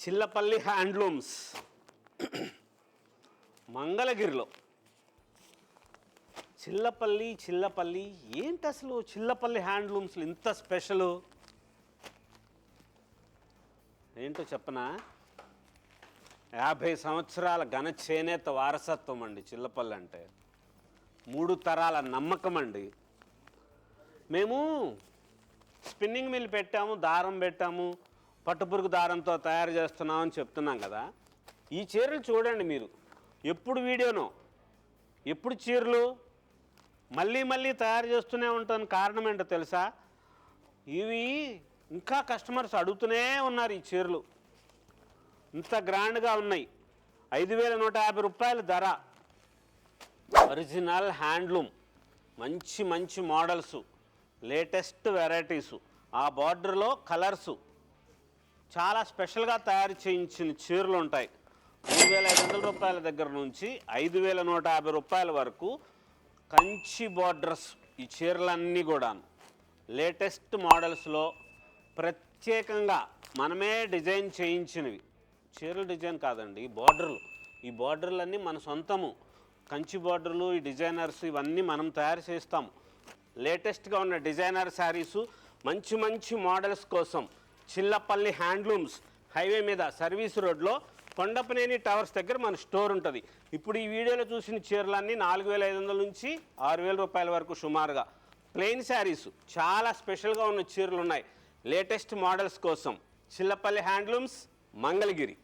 Chillapalli handlooms మంగళగిరిలో. చిల్లపల్లి ఏంటి అసలు చిల్లపల్లి హ్యాండ్లూమ్స్లో ఇంత స్పెషల్ ఏంటో చెప్పనా? 50 సంవత్సరాల ఘన చేనేత వారసత్వం అండి చిల్లపల్లి అంటే. 3 తరాల నమ్మకం అండి. మేము స్పిన్నింగ్ మిల్ పెట్టాము, దారం పెట్టాము, పట్టుపురుగు దారంతో తయారు చేస్తున్నామని చెప్తున్నాం కదా. ఈ చీరలు చూడండి మీరు, ఎప్పుడు వీడియోనో ఎప్పుడు చీరలు మళ్ళీ తయారు చేస్తూనే ఉంటాను. కారణం ఏంటో తెలుసా? ఇవి ఇంకా కస్టమర్స్ అడుగుతూనే ఉన్నారు. ఈ చీరలు ఇంత గ్రాండ్గా ఉన్నాయి. 5,150 రూపాయల ధర. ఒరిజినల్ హ్యాండ్లూమ్, మంచి మోడల్సు, లేటెస్ట్ వెరైటీసు, ఆ బార్డర్లో కలర్సు, చాలా స్పెషల్గా తయారు చేయించిన చీరలు ఉంటాయి. 3,500 రూపాయల దగ్గర నుంచి 5,150 రూపాయల వరకు కంచి బార్డర్స్. ఈ చీరలన్నీ కూడా లేటెస్ట్ మోడల్స్లో ప్రత్యేకంగా మనమే డిజైన్ చేయించినవి. చీరల డిజైన్ కాదండి, బార్డర్లు. ఈ బార్డర్లన్నీ మన సొంతము. కంచి బార్డర్లు, ఈ డిజైనర్స్ ఇవన్నీ మనం తయారు చేస్తాము. లేటెస్ట్గా ఉన్న డిజైనర్ శారీసు, మంచి మోడల్స్ కోసం చిల్లపల్లి హ్యాండ్లూమ్స్, హైవే మీద సర్వీస్ రోడ్లో కొండపనేని టవర్స్ దగ్గర మన స్టోర్ ఉంటుంది. ఇప్పుడు ఈ వీడియోలో చూసిన చీరలన్నీ 4,500 నుంచి 6,000 రూపాయల వరకు సుమారుగా. ప్లెయిన్ శారీసు, చాలా స్పెషల్గా ఉన్న చీరలు ఉన్నాయి లేటెస్ట్ మోడల్స్ కోసం. చిల్లపల్లి హ్యాండ్లూమ్స్, మంగళగిరి.